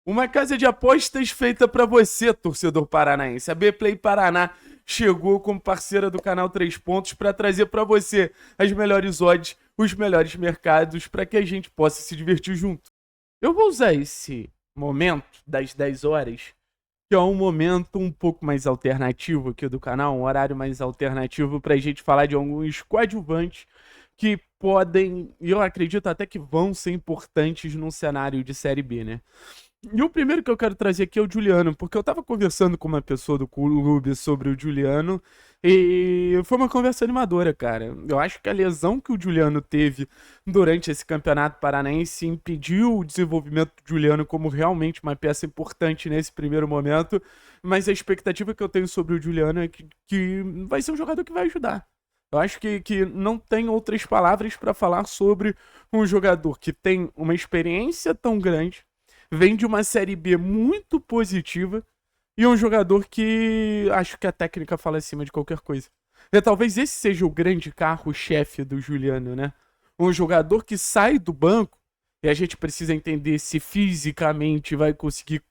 Uma casa de apostas feita para você, torcedor paranaense. A Bplay Paraná chegou como parceira do canal 3 Pontos para trazer para você as melhores odds, os melhores mercados para que a gente possa se divertir junto. Eu vou usar esse momento das 10 horas, que é um momento um pouco mais alternativo aqui do canal, um horário mais alternativo para a gente falar de alguns coadjuvantes que podem, e eu acredito até que vão ser importantes num cenário de Série B, né? E o primeiro que eu quero trazer aqui é o Juliano, porque eu tava conversando com uma pessoa do clube sobre o Juliano e foi uma conversa animadora, cara. Eu acho que a lesão que o Juliano teve durante esse campeonato paranaense impediu o desenvolvimento do Juliano como realmente uma peça importante nesse primeiro momento, mas a expectativa que eu tenho sobre o Juliano é que vai ser um jogador que vai ajudar. Eu acho que não tem outras palavras para falar sobre um jogador que tem uma experiência tão grande, vem de uma Série B muito positiva e um jogador que acho que a técnica fala acima de qualquer coisa. E talvez esse seja o grande carro-chefe do Juliano, né? Um jogador que sai do banco e a gente precisa entender se fisicamente vai conseguir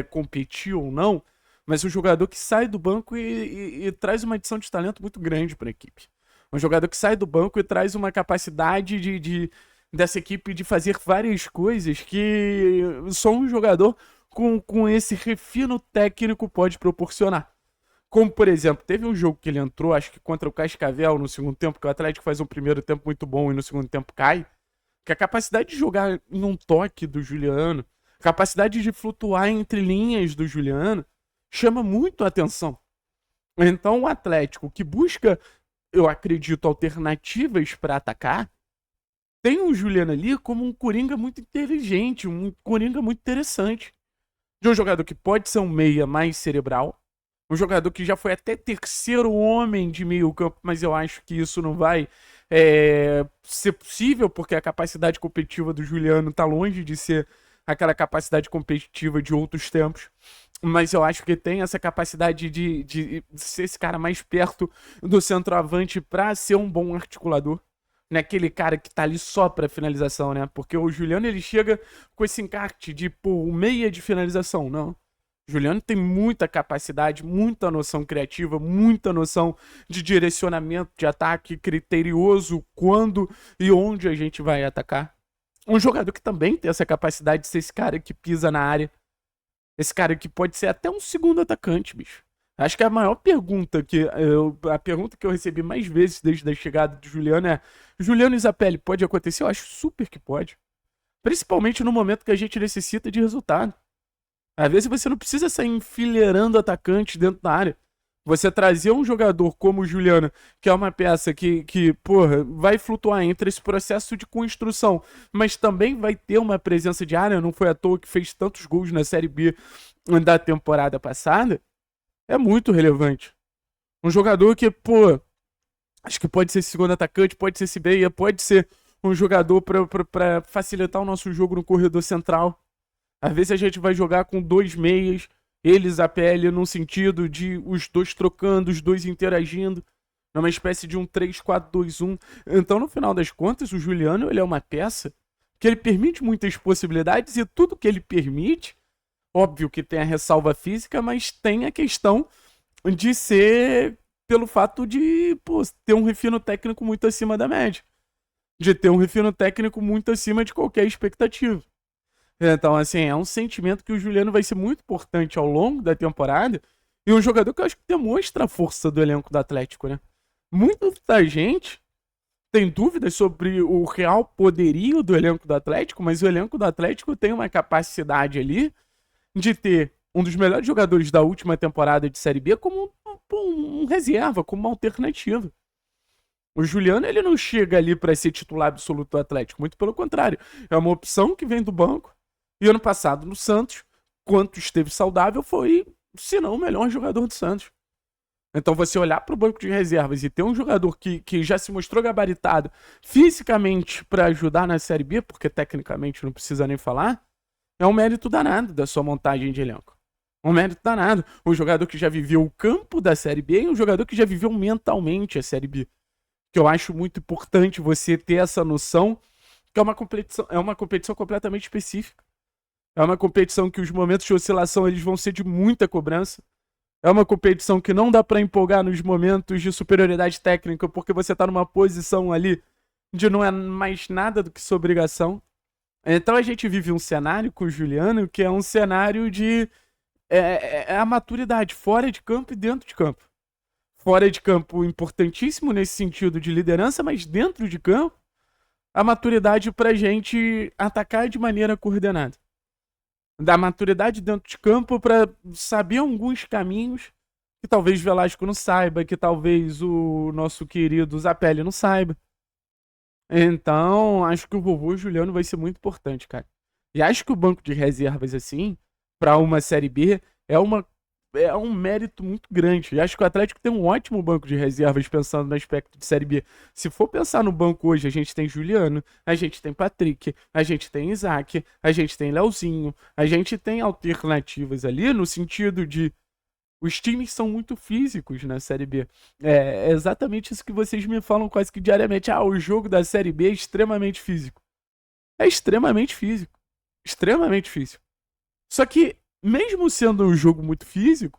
competir ou não, mas um jogador que sai do banco e traz uma adição de talento muito grande para a equipe. Um jogador que sai do banco e traz uma capacidade dessa equipe de fazer várias coisas que só um jogador com esse refino técnico pode proporcionar. Como, por exemplo, teve um jogo que ele entrou, acho que contra o Cascavel no segundo tempo, que o Atlético faz um primeiro tempo muito bom e no segundo tempo cai, que a capacidade de jogar em um toque do Juliano, a capacidade de flutuar entre linhas do Juliano, chama muito a atenção. Então o Atlético, que busca, eu acredito, alternativas para atacar, tem o Juliano ali como um coringa muito inteligente, um coringa muito interessante. De um jogador que pode ser um meia mais cerebral, um jogador que já foi até terceiro homem de meio campo, mas eu acho que isso não vai ser possível, porque a capacidade competitiva do Juliano tá longe de ser aquela capacidade competitiva de outros tempos. Mas eu acho que tem essa capacidade de ser esse cara mais perto do centroavante para ser um bom articulador. Não é aquele cara que tá ali só pra finalização, né? Porque o Juliano, ele chega com esse encarte de, pô, o meia de finalização. Não. O Juliano tem muita capacidade, muita noção criativa, muita noção de direcionamento de ataque, criterioso quando e onde a gente vai atacar. Um jogador que também tem essa capacidade de ser esse cara que pisa na área. Esse cara que pode ser até um segundo atacante, bicho. Acho que a maior pergunta a pergunta que eu recebi mais vezes desde a chegada do Juliano é: Juliano Isapelli, pode acontecer? Eu acho super que pode. Principalmente no momento que a gente necessita de resultado. Às vezes você não precisa sair enfileirando atacantes dentro da área. Você trazer um jogador como o Juliano, que é uma peça que porra, vai flutuar entre esse processo de construção, mas também vai ter uma presença de área, não foi à toa que fez tantos gols na Série B da temporada passada, é muito relevante. Um jogador que, pô, acho que pode ser segundo atacante, pode ser esse meia, pode ser um jogador para facilitar o nosso jogo no corredor central. Às vezes a gente vai jogar com dois meias, eles a pele num sentido de os dois trocando, os dois interagindo, numa espécie de um 3-4-2-1. Então, no final das contas, o Juliano, ele é uma peça que ele permite muitas possibilidades e tudo que ele permite, óbvio que tem a ressalva física, mas tem a questão de ser pelo fato de, pô, ter um refino técnico muito acima da média. De ter um refino técnico muito acima de qualquer expectativa. Então, assim, é um sentimento que o Juliano vai ser muito importante ao longo da temporada e um jogador que eu acho que demonstra a força do elenco do Atlético, né? Muita gente tem dúvidas sobre o real poderio do elenco do Atlético, mas o elenco do Atlético tem uma capacidade ali de ter um dos melhores jogadores da última temporada de Série B como um reserva, como uma alternativa. O Juliano, ele não chega ali para ser titular absoluto do Atlético, muito pelo contrário. É uma opção que vem do banco. E ano passado, no Santos, quanto esteve saudável, foi, se não, o melhor jogador do Santos. Então, você olhar para o banco de reservas e ter um jogador que já se mostrou gabaritado fisicamente para ajudar na Série B, porque tecnicamente não precisa nem falar, é um mérito danado da sua montagem de elenco. Um mérito danado. Um jogador que já viveu o campo da Série B e um jogador que já viveu mentalmente a Série B. Que eu acho muito importante você ter essa noção que é uma competição completamente específica. É uma competição que os momentos de oscilação eles vão ser de muita cobrança. É uma competição que não dá para empolgar nos momentos de superioridade técnica, porque você tá numa posição ali de não é mais nada do que sua obrigação. Então a gente vive um cenário com o Juliano que é um cenário de a maturidade fora de campo e dentro de campo. Fora de campo importantíssimo nesse sentido de liderança, mas dentro de campo a maturidade pra gente atacar de maneira coordenada. Da maturidade dentro de campo para saber alguns caminhos que talvez Velasco não saiba, que talvez o nosso querido Zapelli não saiba. Então, acho que o vovô Juliano vai ser muito importante, cara. E acho que o banco de reservas, assim, para uma Série B, é um mérito muito grande. E acho que o Atlético tem um ótimo banco de reservas pensando no aspecto de Série B. Se for pensar no banco hoje, a gente tem Juliano, a gente tem Patrick, a gente tem Isaac, a gente tem Leozinho, a gente tem alternativas ali no sentido de os times são muito físicos na Série B. É exatamente isso que vocês me falam quase que diariamente. Ah, o jogo da Série B é extremamente físico. É extremamente físico. Extremamente físico. Só que, mesmo sendo um jogo muito físico,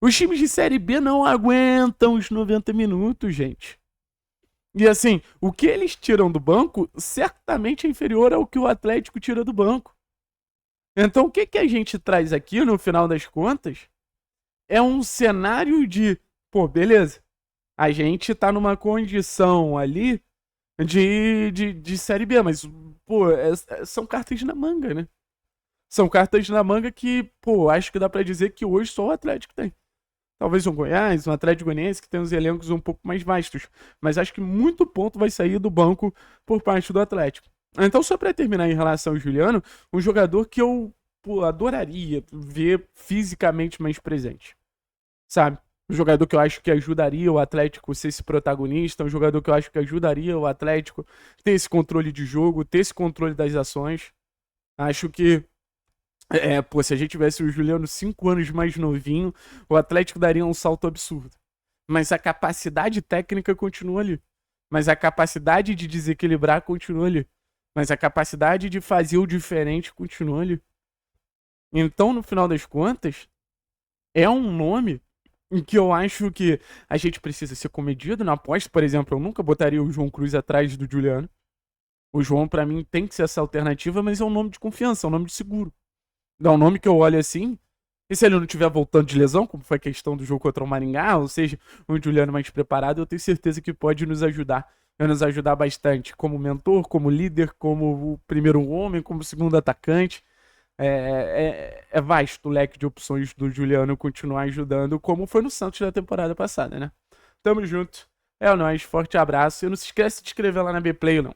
os times de Série B não aguentam os 90 minutos, gente. E assim, o que eles tiram do banco certamente é inferior ao que o Atlético tira do banco. Então, o que, que a gente traz aqui, no final das contas, é um cenário de, pô, beleza, a gente tá numa condição ali de Série B, mas, pô, são cartas na manga, né? São cartas na manga que, pô, acho que dá pra dizer que hoje só o Atlético tem. Talvez um Goiás, um Atlético Goianiense que tem uns elencos um pouco mais vastos. Mas acho que muito ponto vai sair do banco por parte do Atlético. Então, só pra terminar em relação ao Juliano, um jogador que eu, pô, adoraria ver fisicamente mais presente. Sabe? Um jogador que eu acho que ajudaria o Atlético a ser esse protagonista, um jogador que eu acho que ajudaria o Atlético ter esse controle de jogo, ter esse controle das ações. Acho que pô, se a gente tivesse o Juliano 5 anos mais novinho, o Atlético daria um salto absurdo. Mas a capacidade técnica continua ali. Mas a capacidade de desequilibrar continua ali. Mas a capacidade de fazer o diferente continua ali. Então, no final das contas, é um nome em que eu acho que a gente precisa ser comedido na aposta. Por exemplo, eu nunca botaria o João Cruz atrás do Juliano. O João, pra mim, tem que ser essa alternativa, mas é um nome de confiança, é um nome de seguro. Dá um nome que eu olho assim. E se ele não estiver voltando de lesão, como foi a questão do jogo contra o Maringá, ou seja, um Juliano mais preparado, eu tenho certeza que pode nos ajudar. Vai nos ajudar bastante como mentor, como líder, como o primeiro homem, como segundo atacante. É vasto o leque de opções do Juliano continuar ajudando, como foi no Santos da temporada passada, né? Tamo junto. É nóis, forte abraço. E não se esquece de se inscrever lá na Bplay, não.